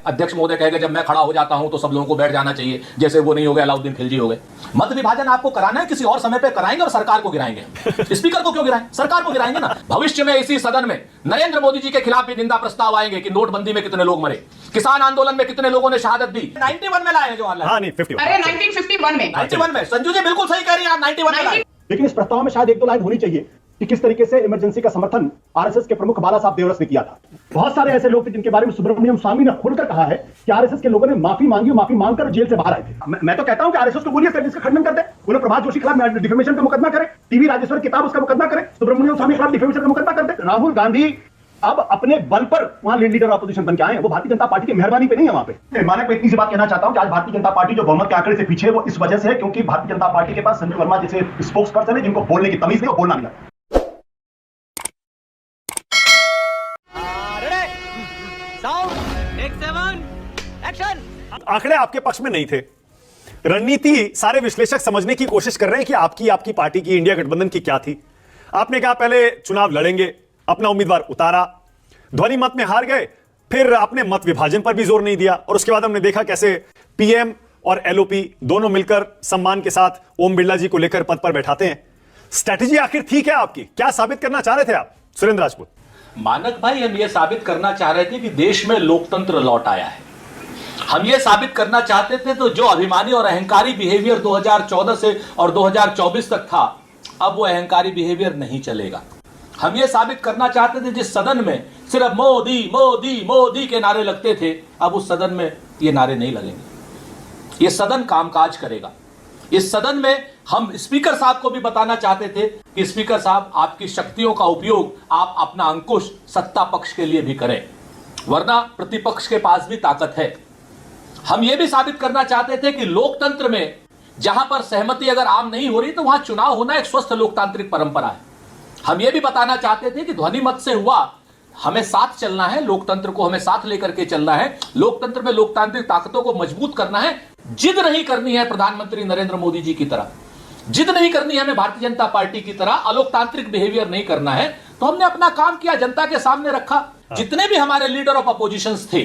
अध्यक्ष महोदय कहेंगे जब मैं खड़ा हो जाता हूं तो सब लोगों को बैठ जाना चाहिए, जैसे वो नहीं हो गए अलाउद्दीन खिलजी हो गए। मत विभाजन आपको कराना है, किसी और समय पे कराएंगे और सरकार को गिराएंगे। स्पीकर को क्यों गिराएं, सरकार को गिराएंगे ना। भविष्य में इसी सदन में नरेंद्र मोदी जी के खिलाफ भी निंदा प्रस्ताव आएंगे कि नोटबंदी में कितने लोग मरे, किसान आंदोलन में कितने लोगों ने शहादत दी। 91 में लाए हैं जवाहरलाल। हाँ नहीं 51। अरे 1951 में संजू जी बिल्कुल सही कह रही हैं आप, 91 में लाए। लेकिन इस प्रस्ताव में शायद एक दो लाइन होनी चाहिए कि किस तरीके से इमरजेंसी का समर्थन आरएसएस के प्रमुख बाला साहब देवरस ने किया था। बहुत सारे ऐसे लोग थे जिनके बारे में सुब्रमण्यम स्वामी ने खुलकर कहा है कि आरएसएस के लोगों ने माफी मांगी, माफी मांगकर जेल से बाहर आए थे। मैं तो कहता हूं कि आरएसएस को बोलिए इसका खंडन कर दे, उन्हें प्रभात जोशी के खिलाफ डिफेमेशन का मुकदमा करे, टीवी राजेश्वर किताब उसका मुकदमा करे, सुब्रमण्यम स्वामी के खिलाफ डिफेमेशन का मुकदमा कर दे। राहुल गांधी अब अपने बल पर वहां लीडर ऑपोजिशन बन के आए हैं, वो भारतीय जनता पार्टी की मेहरबानी पे नहीं है वहां पे। मानक मैं इतनी सी बात कहना चाहता हूं कि आज भारतीय जनता पार्टी जो बहुमत के आंकड़े से पीछे है वो इस वजह से है क्योंकि भारतीय जनता पार्टी के पास संजय वर्मा जैसे स्पोक्स पर्सन है जिनको बोलने की तमीज नहीं और बोलना नहीं आता। आंकड़े आपके पक्ष में नहीं थे, रणनीति सारे विश्लेषक समझने की कोशिश कर रहे हैं कि आपकी पार्टी की इंडिया गठबंधन की क्या थी। आपने कहा पहले चुनाव लड़ेंगे, अपना उम्मीदवार उतारा, ध्वनि मत में हार गए, फिर आपने मत विभाजन पर भी जोर नहीं दिया और उसके बाद हमने देखा कैसे पीएम और एलओपी दोनों मिलकर सम्मान के साथ ओम बिरला जी को लेकर पद पर बैठाते हैं। स्ट्रैटेजी आखिर थी क्या आपकी, क्या साबित करना चाह रहे थे आप सुरेंद्र राजपूत? मानक भाई हम ये साबित करना चाह रहे थे कि देश में लोकतंत्र लौट आया है। हम ये साबित करना चाहते थे तो जो अभिमानी और अहंकारी बिहेवियर 2014 से और 2024 तक था, अब वो अहंकारी बिहेवियर नहीं चलेगा। हम ये साबित करना चाहते थे जिस सदन में सिर्फ मोदी मोदी मोदी के नारे लगते थे, अब उस सदन में ये नारे नहीं लगेंगे। ये सदन कामकाज करेगा। इस सदन में हम स्पीकर साहब को भी बताना चाहते थे कि स्पीकर साहब आपकी शक्तियों का उपयोग आप अपना अंकुश सत्ता पक्ष के लिए भी करें, वरना प्रतिपक्ष के पास भी ताकत है। हम यह भी साबित करना चाहते थे कि लोकतंत्र में जहां पर सहमति अगर आम नहीं हो रही तो वहां चुनाव होना एक स्वस्थ लोकतांत्रिक परंपरा है। हम यह भी बताना चाहते थे कि ध्वनि मत से हुआ, हमें साथ चलना है, लोकतंत्र को हमें साथ लेकर के चलना है, लोकतंत्र में लोकतांत्रिक ताकतों को मजबूत करना है। जिद नहीं करनी है प्रधानमंत्री नरेंद्र मोदी जी की तरह, जिद नहीं करनी है हमें भारतीय जनता पार्टी की तरह, अलोकतांत्रिक बिहेवियर नहीं करना है। तो हमने अपना काम किया, जनता के सामने रखा। जितने भी हमारे लीडर ऑफ अपोजिशन थे,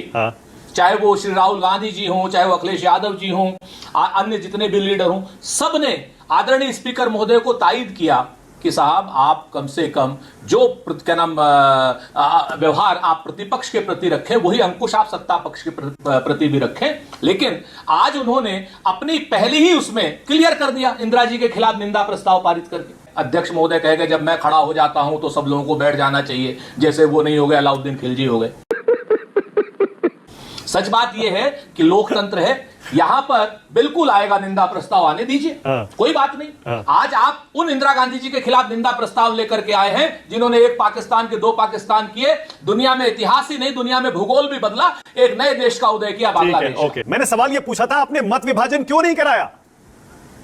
चाहे वो श्री राहुल गांधी जी हों, चाहे वो अखिलेश यादव जी हों, अन्य जितने भी लीडर हों, सबने आदरणीय स्पीकर महोदय को तायद किया कि साहब आप कम से कम जो क्या नाम व्यवहार आप प्रतिपक्ष के प्रति रखें वही अंकुश आप सत्ता पक्ष के प्रति भी रखें। लेकिन आज उन्होंने अपनी पहले ही उसमें क्लियर कर दिया, इंदिरा जी के खिलाफ निंदा प्रस्ताव पारित करके। अध्यक्ष महोदय कहेंगे जब मैं खड़ा हो जाता हूं तो सब लोगों को बैठ जाना चाहिए, जैसे वो नहीं हो गए अलाउद्दीन खिलजी हो गए। सच बात यह है कि लोकतंत्र है, यहां पर बिल्कुल आएगा निंदा प्रस्ताव, आने दीजिए, कोई बात नहीं। आज आप उन इंदिरा गांधी जी के खिलाफ निंदा प्रस्ताव लेकर के आए हैं जिन्होंने एक पाकिस्तान के दो पाकिस्तान किए, दुनिया में इतिहास ही नहीं दुनिया में भूगोल भी बदला, एक नए देश का उदय किया बांग्लादेश। ओके, मैंने सवाल यह पूछा था आपने मत विभाजन क्यों नहीं कराया?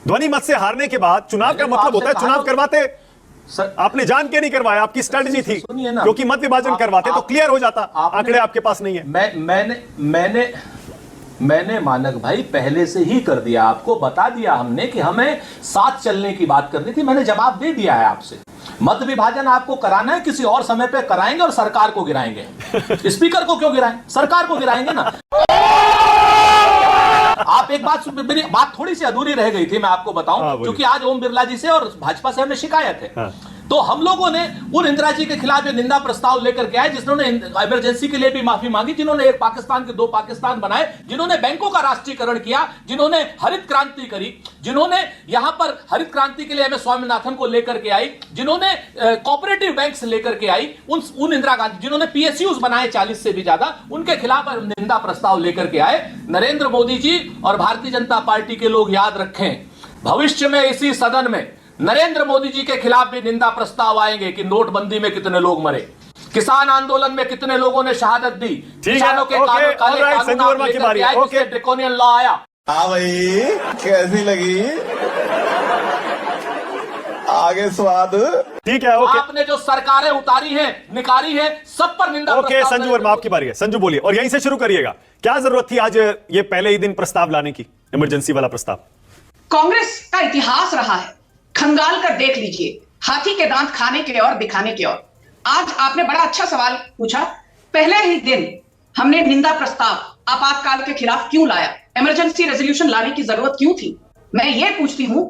ध्वनि मत से हारने के बाद चुनाव का मतलब होता है चुनाव करवाते, आपने जान के नहीं करवाया, आपकी स्ट्रेटजी थी, क्योंकि मत विभाजन करवाते तो क्लियर हो जाता। आंकड़े आपके पास नहीं है। मैंने मानक भाई पहले से ही कर दिया, आपको बता दिया हमने कि हमें साथ चलने की बात करनी थी, मैंने जवाब दे दिया है आपसे। मत विभाजन आपको कराना है, किसी और समय पे कराएंगे और सरकार को गिराएंगे। स्पीकर को क्यों गिराएं, सरकार को गिराएंगे ना। आप एक बात, मेरी बात थोड़ी सी अधूरी रह गई थी, मैं आपको बताऊं, क्योंकि आज ओम बिरला जी से और भाजपा से हमें शिकायत है। तो हम लोगों ने उन इंदिरा जी के खिलाफ ये निंदा प्रस्ताव लेकर के आए जिन्होंने इमरजेंसी के लिए भी माफी मांगी, जिन्होंने एक पाकिस्तान के दो पाकिस्तान बनाए, जिन्होंने बैंकों का राष्ट्रीयकरण किया, जिन्होंने हरित क्रांति करी, जिन्होंने यहां पर हरित क्रांति के लिए एम एस स्वामीनाथन को लेकर के आई, जिन्होंने कोऑपरेटिव बैंक से लेकर के आई, उन इंदिरा गांधी जिन्होंने पीएसयूज बनाए 40 से भी ज्यादा, उनके खिलाफ निंदा प्रस्ताव लेकर के आए। नरेंद्र मोदी जी और भारतीय जनता पार्टी के लोग याद रखें, भविष्य में इसी सदन में नरेंद्र मोदी जी के खिलाफ भी निंदा प्रस्ताव आएंगे कि नोटबंदी में कितने लोग मरे, किसान आंदोलन में कितने लोगों ने शहादत दी, किसानों के ड्रैकोनियन लॉ आया। हाँ भाई, कैसी लगी आगे स्वाद? ठीक है, ओके। आपने जो सरकारें उतारी हैं, निकाली हैं, सब पर निंदा ओके, संजू वर्मा आपकी बारी है। संजू बोलिए और यहीं से शुरू करिएगा। क्या जरूरत थी आज ये पहले ही दिन प्रस्ताव लाने की, इमरजेंसी वाला प्रस्ताव? कांग्रेस का इतिहास रहा है, खंगाल कर देख लीजिए, हाथी के दांत खाने के और दिखाने के और। आज आपने बड़ा अच्छा सवाल पूछा। पहले ही दिन हमने निंदा प्रस्ताव आपातकाल के खिलाफ क्यों लाया? इमरजेंसी रेजोल्यूशन लाने की जरूरत क्यों थी? मैं ये पूछती हूं,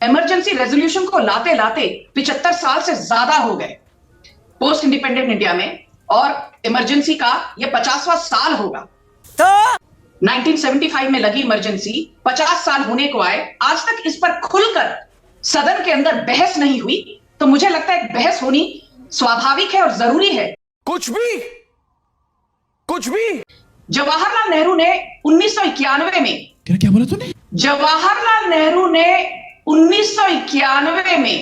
इमरजेंसी रेजोल्यूशन को लाते लाते 75 साल से ज्यादा हो गए पोस्ट इंडिपेंडेंट इंडिया में, और इमरजेंसी का ये 50वां साल होगा। 1975 में लगी इमरजेंसी 50 साल होने को आए, आज तक इस पर खुलकर सदन के अंदर बहस नहीं हुई। तो मुझे लगता है बहस होनी स्वाभाविक है और जरूरी है। कुछ भी जवाहरलाल नेहरू ने 1991 में, क्या बोला तूने? जवाहरलाल नेहरू ने 1991 में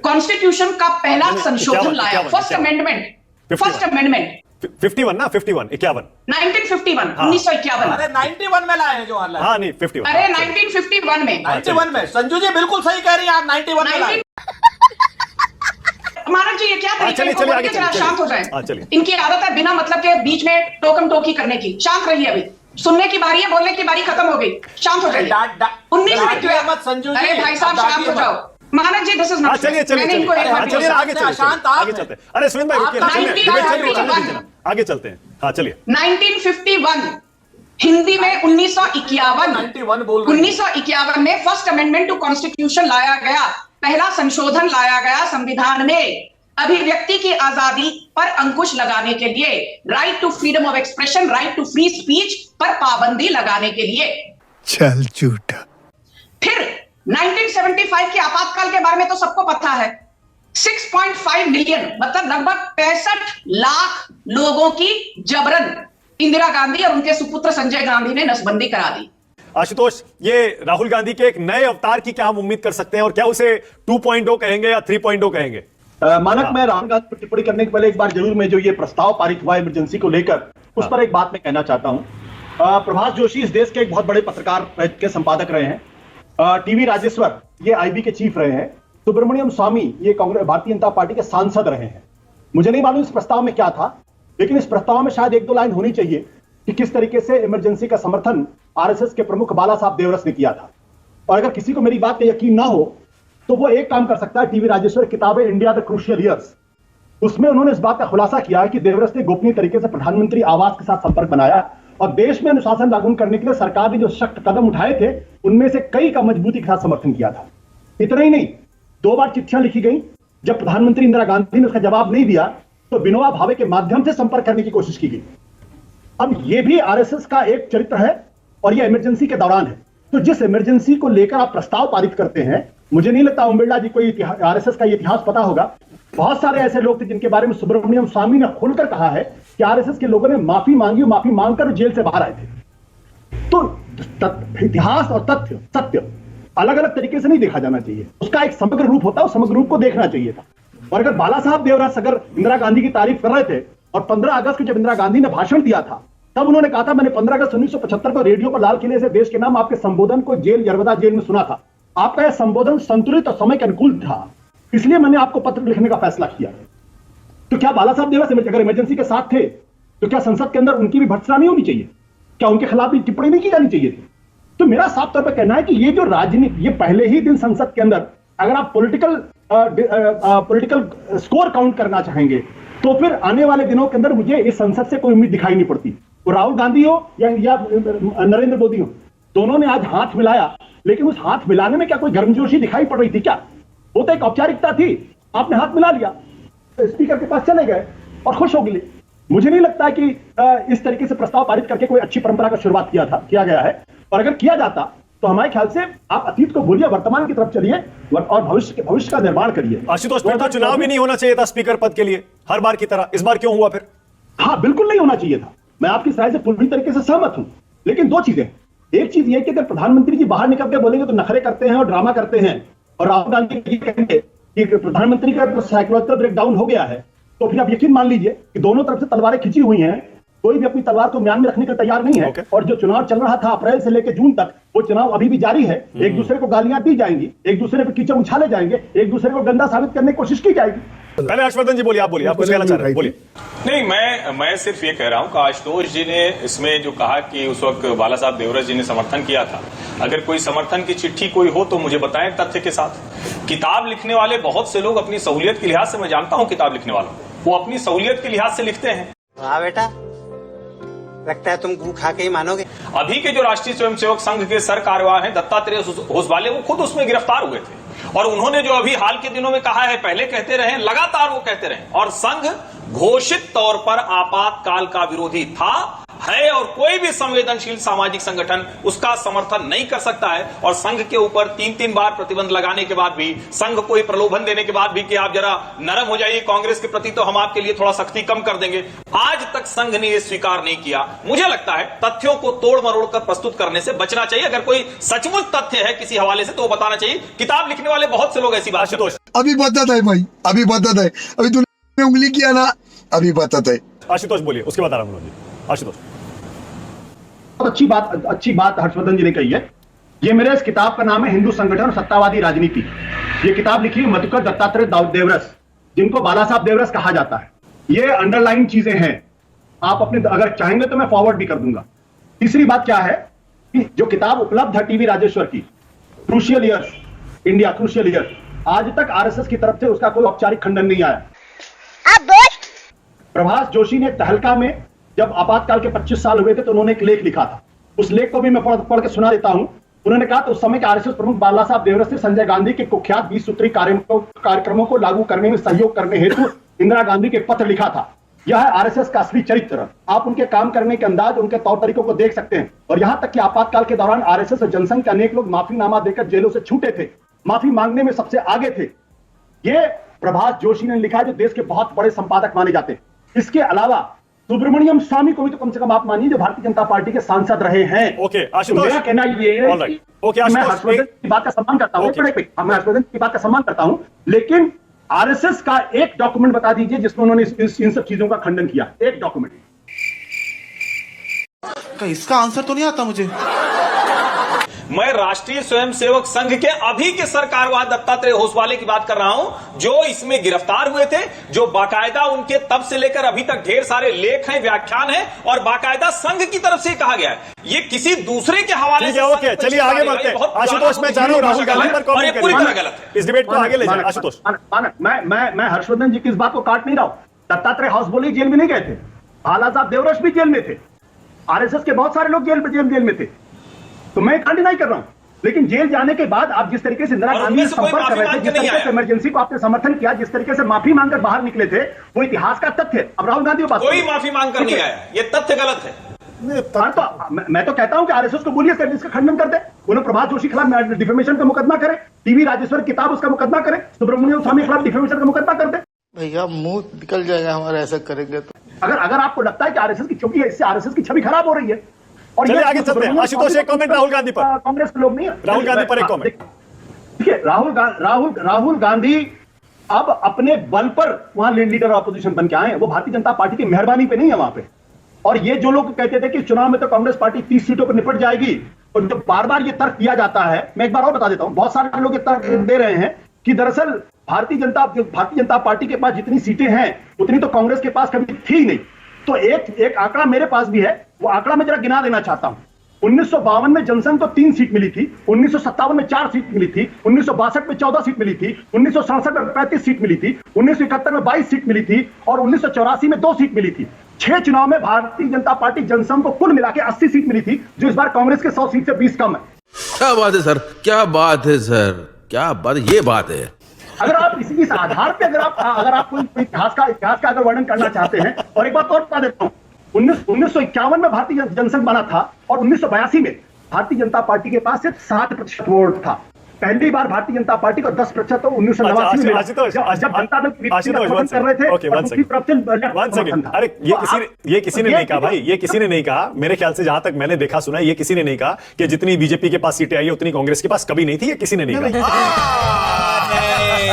कॉन्स्टिट्यूशन का पहला संशोधन लाया, फर्स्ट अमेंडमेंट 51 ना 51 51 1951 1951। अरे 91 में लाए हैं जवाहरलाल। हाँ नहीं 51। अरे 1951 में, 91 में संजू जी बिल्कुल सही कह रही हैं आप, 91 में लाए। मानव जी ये क्या तरीका है? इनको बोल के जरा शांत हो जाए। चलिए। इनकी आदत है बिना मतलब के बीच में टोकम टोकी करने की। शांत रहिए, अभी सुनने की बारी है, बोलने की बारी खत्म हो गई। शांत हो जाइए। 19 मत संजू जी। अरे भाई साहब शांत हो जाओ। मानव जी दिस इज नॉट, चलिए मैंने इनको एक बार चलिए आगे चलते हैं। अरे सुमित भाई रुकिए, आगे चलते हैं। हाँ चलिए। 1951 हिंदी में 1951 1951 में फर्स्ट अमेंडमेंट टू कॉन्स्टिट्यूशन लाया गया, पहला संशोधन लाया गया संविधान में, अभिव्यक्ति की आजादी पर अंकुश लगाने के लिए, right to freedom of expression, right to free speech पर पाबंदी लगाने के लिए। चल झूठा। फिर 1975 के आपातकाल के बारे में तो सबको पता है। 6.5 मिलियन मतलब लगभग 65 लाख लोगों की जबरन इंदिरा गांधी और उनके सुपुत्र संजय गांधी ने नसबंदी करा दी। आशुतोष, ये राहुल गांधी के एक नए अवतार की क्या हम उम्मीद कर सकते हैं, और क्या उसे 2.0 कहेंगे या 3.0 कहेंगे? मानक, मैं राहुल गांधी पर टिप्पणी करने के पहले एक बार जरूर मैं जो ये प्रस्ताव पारित हुआ इमरजेंसी को लेकर उस पर एक बात मैं कहना चाहता हूं। प्रभाष जोशी इस देश के एक बहुत बड़े पत्रकार के संपादक रहे हैं। टीवी राजेश्वर ये आईबी के चीफ रहे हैं। सुब्रमण्यम स्वामी ये कांग्रेस भारतीय जनता पार्टी के सांसद रहे हैं। मुझे नहीं मालूम इस प्रस्ताव में क्या था, लेकिन इस प्रस्ताव में शायद 1-2 लाइन होनी चाहिए कि किस तरीके से इमरजेंसी का समर्थन आरएसएस के प्रमुख बाला साहब देवरस ने किया था। और अगर किसी को मेरी बात पे यकीन ना हो तो वो एक काम कर सकता है, टीवी राजेश्वर किताब है इंडिया द क्रूशियल ईयर्स, उसमें उन्होंने इस बात का खुलासा किया है कि देवरस ने गोपनीय तरीके से प्रधानमंत्री आवास के साथ संपर्क बनाया और देश में अनुशासन लागू करने के लिए सरकार ने जो सख्त कदम उठाए थे उनमें से कई का मजबूती के साथ समर्थन किया था। इतना ही नहीं, 2 बार चिट्ठियां लिखी गई। जब प्रधानमंत्री इंदिरा गांधी ने उसका जवाब नहीं दिया तो विनोबा भावे के माध्यम से संपर्क करने की कोशिश की गई। अब यह भी आरएसएस का एक चरित्र है और यह इमरजेंसी के दौरान है। तो जिस इमरजेंसी को लेकर आप प्रस्ताव पारित करते हैं, मुझे नहीं लगता ओम बिरला जी को आरएसएस का इतिहास पता होगा। बहुत सारे ऐसे लोग थे जिनके बारे में सुब्रमण्यम स्वामी ने खुलकर कहा है कि आरएसएस के लोगों ने माफी मांगी, माफी मांगकर जेल से बाहर आए थे। तो इतिहास और तथ्य सत्य अलग अलग तरीके से नहीं देखा जाना चाहिए, उसका एक समग्र रूप होता है, उस समग्र रूप को देखना चाहिए था। और अगर बाला साहब देवरस अगर इंदिरा गांधी की तारीफ कर रहे थे और 15 अगस्त को जब इंदिरा गांधी ने भाषण दिया था तब उन्होंने कहा था, मैंने 15 अगस्त 1975 को रेडियो पर लाल किले से देश के नाम आपके संबोधन को जेल यरवदा जेल में सुना था। आपका यह संबोधन संतुलित और समय के अनुकूल था, इसलिए मैंने आपको पत्र लिखने का फैसला किया। तो क्या बाला साहब देवरस अगर इमरजेंसी के साथ थे तो क्या संसद के अंदर उनकी भी भर्त्सना नहीं होनी चाहिए? क्या उनके खिलाफ भी टिप्पणी नहीं की जानी चाहिए थी? तो मेरा साफ तौर पर कहना है कि ये जो राजनीति, ये पहले ही दिन संसद के अंदर अगर आप पॉलिटिकल स्कोर काउंट करना चाहेंगे तो फिर आने वाले दिनों के अंदर मुझे इस संसद से कोई उम्मीद दिखाई नहीं पड़ती। वो राहुल गांधी हो या नरेंद्र मोदी हो, दोनों ने आज हाथ मिलाया, लेकिन उस हाथ मिलाने में क्या कोई गर्मजोशी दिखाई पड़ रही थी क्या? वो तो एक औपचारिकता थी, आपने हाथ मिला लिया, तो स्पीकर के पास चले गए और खुश हो गए। मुझे नहीं लगता कि इस तरीके से प्रस्ताव पारित करके कोई अच्छी परंपरा का शुरुआत किया गया है। और अगर किया जाता तो हमारे ख्याल से आप अतीत को भूलिए, वर्तमान की तरफ चलिए और भविष्य का निर्माण करिए। आशुतोष, फिर तो चुनाव भी नहीं होना चाहिए था स्पीकर पद के लिए हर बार की तरह, इस बार क्यों हुआ फिर? हाँ, बिल्कुल नहीं होना चाहिए था। मैं आपकी राय से पूरी तरीके से सहमत हूं, लेकिन 2 चीजें। एक चीज यह कि अगर प्रधानमंत्री जी बाहर निकल के बोलेंगे तो नखरे करते हैं और ड्रामा करते हैं, और राहुल गांधी कहेंगे कि प्रधानमंत्री का साइकोलॉजिकल ब्रेकडाउन हो गया है, तो फिर आप यकीन मान लीजिए कि दोनों तरफ से तलवारें खिंची हुई हैं, कोई भी अपनी तलवार को म्यान में रखने के तैयार नहीं है। और जो चुनाव चल रहा था अप्रैल से लेकर जून तक, वो चुनाव अभी भी जारी है। एक दूसरे को गालियां दी जाएंगी, एक दूसरे पर कीचड़ उछाले जाएंगे, एक दूसरे को गंदा साबित करने की कोशिश की जाएगी। पहले हर्षवर्धन जी बोलिए, आप बोलिए, आप कुछ कहना चाह रहे हैं, बोलिए। नहीं, मैं सिर्फ ये कह रहा हूं कि आशुतोष जी ने इसमें जो कहा कि उस वक्त बाला साहब देवरस जी ने समर्थन किया था, अगर कोई समर्थन की चिट्ठी कोई हो तो मुझे बताएं तथ्य के साथ। किताब लिखने वाले बहुत से लोग अपनी सहूलियत के लिहाज से, मैं जानता हूं किताब लिखने वालों, वो अपनी सहूलियत के लिहाज से लिखते हैं। वाह बेटा, लगता है तुम गू खा के ही मानोगे। अभी के जो राष्ट्रीय स्वयंसेवक संघ के सर कार्यवाह हैं दत्तात्रेय होसवाले, वो खुद उसमें गिरफ्तार हुए थे और उन्होंने जो अभी हाल के दिनों में कहा है, पहले कहते रहे, लगातार वो कहते रहे, और संघ घोषित तौर पर आपातकाल का विरोधी था, है और कोई भी संवेदनशील सामाजिक संगठन उसका समर्थन नहीं कर सकता है। और संघ के ऊपर 3-3 बार प्रतिबंध लगाने के बाद भी, संघ को प्रलोभन देने के बाद भी कि आप जरा नरम हो जाइए कांग्रेस के प्रति तो हम आपके लिए थोड़ा सख्ती कम कर देंगे, आज तक संघ ने यह स्वीकार नहीं किया। मुझे लगता है तथ्यों को तोड़ मरोड़ कर प्रस्तुत करने से बचना चाहिए। अगर कोई सचमुच तथ्य है किसी हवाले से तो वो बताना चाहिए। किताब लिखने वाले बहुत से लोग ऐसी बात करते हैं। अभी बताता है भाई, अभी बताता है, अभी तूने उंगली किया ना, अभी बताता है। आशुतोष बोलिए, उसके बाद आराम जी। आशुतोष, बहुत अच्छी बात हर्षवर्धन जी ने कही है। ये मेरे इस किताब का नाम है हिंदू संगठन और सत्तावादी राजनीति। ये किताब लिखी है मधुकर दत्तात्रेय देवरस, जिनको बाला साहब देवरस कहा जाता है। ये अंडरलाइन चीजें हैं, आप अपने अगर चाहेंगे तो मैं फॉरवर्ड भी कर दूंगा। तीसरी बात क्या है कि जो किताब उपलब्ध है टीवी राजेश्वर की, crucial years India, crucial years, आज तक आरएसएस की तरफ से उसका कोई औपचारिक खंडन नहीं आया। प्रभाष जोशी ने तहलका में जब आपातकाल के 25 साल हुए थे तो उन्होंने एक लेख लिखा था, उस लेख को भी मैं पढ़ के सुना देता हूं। उन्होंने कहा, तो उस समय के आरएसएस प्रमुख बाला साहब देवरस ने संजय गांधी के कुख्यात 20 सूत्री कार्यक्रमों को लागू करने में सहयोग करने हेतु इंदिरा गांधी के पत्र लिखा था। यह है आरएसएस का असली चरित्र। आप उनके काम करने के अंदाज, उनके तौर तरीकों को देख सकते हैं। और यहां तक कि आपातकाल के दौरान आरएसएस और जनसंघ के अनेक लोग माफीनामा देकर जेलों से छूटे थे, माफी मांगने में सबसे आगे थे। ये प्रभाष जोशी ने लिखा है, जो देश के बहुत बड़े संपादक माने जाते हैं। इसके अलावा सुब्रमण्यम स्वामी को भी तो कम से कम आप मानिए, जो भारतीय जनता पार्टी के सांसद रहे हैं। ओके आशुतोष, मेरा कहना ये है कि मैं हर्षवर्धन की बात का सम्मान करता हूं, मैं हर्षवर्धन की बात का सम्मान करता हूं, लेकिन आरएसएस का एक डॉक्यूमेंट बता दीजिए जिसमें उन्होंने इन सब चीजों का खंडन किया। एक डॉक्यूमेंट। इसका आंसर तो नहीं आता मुझे। मैं राष्ट्रीय स्वयंसेवक संघ के अभी के सर कार्यवाह दत्तात्रेय होसवाले की बात कर रहा हूं, जो इसमें गिरफ्तार हुए थे, जो बाकायदा उनके तब से लेकर अभी तक ढेर सारे लेख हैं, व्याख्यान हैं और बाकायदा संघ की तरफ से कहा गया है। ये किसी दूसरे के हवाले से। ओके, चलिए आगे बढ़ते हैं। आशुतोष, मैं चाह रहा हूं राहुल गांधी पर कमेंट पूरी तरह गलत है। इस डिबेट को आगे ले जाए। आशुतोष, मैं हर्षवर्धन जी की इस बात को काट नहीं रहा हूं। दत्तात्रेय होसवाले जेल में नहीं गए थे, बाला साहब देवरस भी जेल में थे, आरएसएस के बहुत सारे लोग जेल में थे, तो मैं कांड नहीं कर रहा हूं। लेकिन जेल जाने के बाद आप जिस तरीके से इंदिरा गांधी से संपर्क कर रहे थे, जिस तरीके से इमरजेंसी को आपने समर्थन किया, जिस तरीके से माफी मांगकर बाहर निकले थे, वो इतिहास का तथ्य है। अब राहुल गांधी कोई माफी मांगकर नहीं आया, ये तथ्य गलत है। तो मैं तो कहता हूं कि आरएसएस को बोलिए सर, इसका खंडन कर दे। उन्हें प्रभाष जोशी के खिलाफ डिफेमेशन का मुकदमा करे, टीवी राजेश्वर किताब उसका मुकदमा करे, सुब्रमण्यम स्वामी के खिलाफ डिफेमेशन का मुकदमा कर दे। भैया मुंह निकल जाएगा हमारा ऐसा करेंगे तो। अगर आपको लगता है कि आरएसएस की, क्योंकि इससे आरएसएस की छवि खराब हो रही है। और चलिए आगे चलते हैं। आशुतोष, एक कमेंट राहुल गांधी पर। कांग्रेस के लोग नहीं है, राहुल गांधी पर एक कमेंट। देखिए, राहुल गांधी अब अपने बल पर वहां लीडर ऑपोजिशन बन के आए हैं। वो भारतीय जनता पार्टी की मेहरबानी पे नहीं है वहां पे। और ये जो लोग कहते थे कि चुनाव में तो कांग्रेस पार्टी 30 सीटों पर निपट जाएगी, और जब बार बार ये तर्क दिया जाता है, मैं एक बार और बता देता हूं, बहुत सारे लोग ये तर्क दे रहे हैं कि दरअसल भारतीय जनता पार्टी के पास जितनी सीटें हैं उतनी तो कांग्रेस के पास कभी थी ही नहीं। तो एक आंकड़ा मेरे पास भी है, वो आंकड़ा मैं जरा गिना देना चाहता हूं। 1952 में जनसंघ को 3 सीट मिली थी, 1957 में 4 सीट मिली थी, 1962 में 14 सीट मिली थी, 1967 में 35 सीट मिली थी, 1971 में 22 सीट मिली थी और 1984 में 2 सीट मिली थी। 6 चुनाव में भारतीय जनता पार्टी जनसंघ को कुल मिला के 80 सीट मिली थी, जो इस बार कांग्रेस के 100 सीट से 20 कम है। क्या बात है सर, क्या बात है सर, क्या बात, ये बात है। अगर आप इस आधार पे अगर आप कोई इतिहास का अगर वर्णन करना चाहते हैं, और एक बात और बता देता हूं, 1951 में भारतीय जनसंघ बना था और 1982 में भारतीय जनता पार्टी के पास सिर्फ 7% वोट था। पहली बार भारतीय जनता पार्टी को 10% तो 1989 में जब जनता दल कर रहे थे। अरे ये किसी ने नहीं कहा भाई, ये किसी ने नहीं कहा। मेरे ख्याल से जहां तक मैंने देखा सुना, ये किसी ने नहीं कहा कि जितनी बीजेपी के पास सीटें आई उतनी कांग्रेस के पास कभी नहीं थी। ये किसी ने नहीं कहा।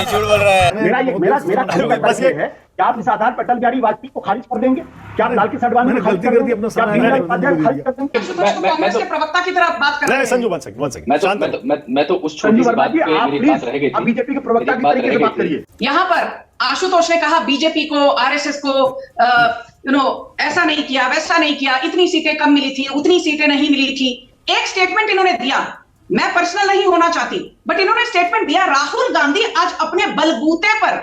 झूठ बोल रहा है। मेरा बस ये है कि आप इस आधार पर अटल बिहारी वाजपेयी को खारिज कर देंगे, क्या आप लाल की सडवानी को खारिज कर देंगे, क्या बीजेपी उपाध्याय खारिज कर देंगे? कांग्रेस के प्रवक्ता की तरह बात कर रहे हैं। संजू, वन सेकंड, मैं तो उस छोटी सी बात पे मेरी बात रह गई थी। आप बीजेपी के प्रवक्ता की तरीके से बात करिए। यहाँ पर आशुतोष ने कहा बीजेपी को, आरएसएस को ऐसा नहीं किया, वैसा नहीं किया, इतनी सीटें कम मिली थी, उतनी सीटें नहीं मिली थी। एक स्टेटमेंट इन्होंने दिया, मैं पर्सनल नहीं होना चाहती, बट इन्होंने स्टेटमेंट दिया, राहुल गांधी आज अपने बलबूते पर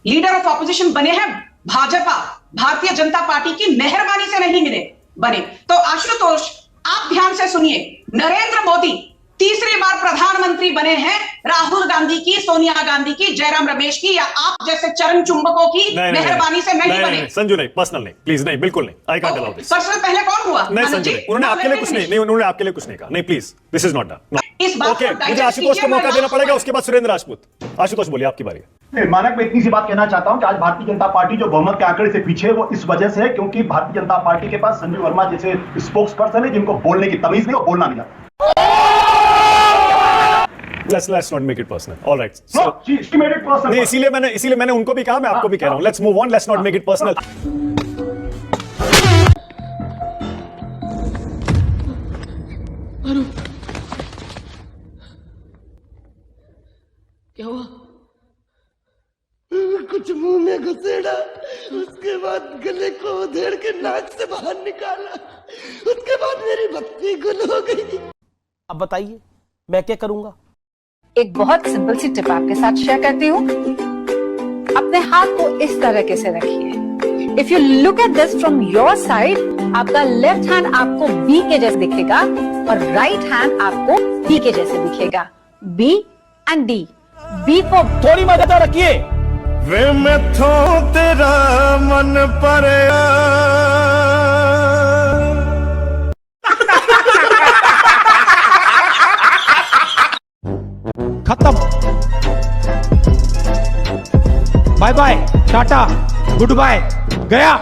लीडर ऑफ ऑपोजिशन बने हैं। भाजपा, भारतीय जनता पार्टी की मेहरबानी से नहीं मिले। बने। तो आशुतोष, आप ध्यान से सुनिए, नरेंद्र मोदी तीसरी बार प्रधानमंत्री बने हैं राहुल गांधी की, सोनिया गांधी की, जयराम रमेश की या आप जैसे चरण चुंबकों की मेहरबानी से नहीं बने। संजू नहीं, पर्सनल नहीं, प्लीज नहीं, बिल्कुल नहीं, I can't allow this. Personal पहले कौन हुआ? नहीं संजू नहीं, उन्होंने आपके लिए कुछ नहीं, उन्होंने आपके लिए कुछ नहीं कहा, नहीं please, this is not done. इस बात ओके, मुझे आशुतोष को मौका देना पड़ेगा, उसके बाद सुरेंद्र राजपूत। आशुतोष बोलिए, आपकी बारी है। मानक, मैं इतनी सी बात कहना चाहता हूं कि आज भारतीय जनता पार्टी जो बहुमत के आंकड़े से पीछे है वो इस वजह से है क्योंकि भारतीय जनता पार्टी के पास संजू वर्मा जैसे स्पोक्स पर्सन है जिनको बोलने की तमीज नहीं और बोलना नहीं आता। Let's not make it personal. All right. No, she made it personal. नहीं, इसीलिए मैंने उनको भी कहा, मैं आपको भी कह रहा हूं. Let's move on. Let's not make it personal. क्या हुआ? कुछ मुंह में घुसेड़ा, उसके बाद गले को उधेड़ के नाक से बाहर निकाला, उसके बाद मेरी भक्ति गुल हो गई। अब बताइए मैं क्या करूंगा? एक बहुत सिंपल सी टिप आपके साथ शेयर करती हूँ। अपने हाथ को इस तरीके से रखिए। If you look at this from your side, आपका लेफ्ट हैंड आपको बी के जैसे दिखेगा और राइट हैंड आपको डी के जैसे दिखेगा। B and D. B for थोड़ी मदद रखिए। वे मैं तो तेरा मन पर खत्म। Bye bye, tata, goodbye, गया।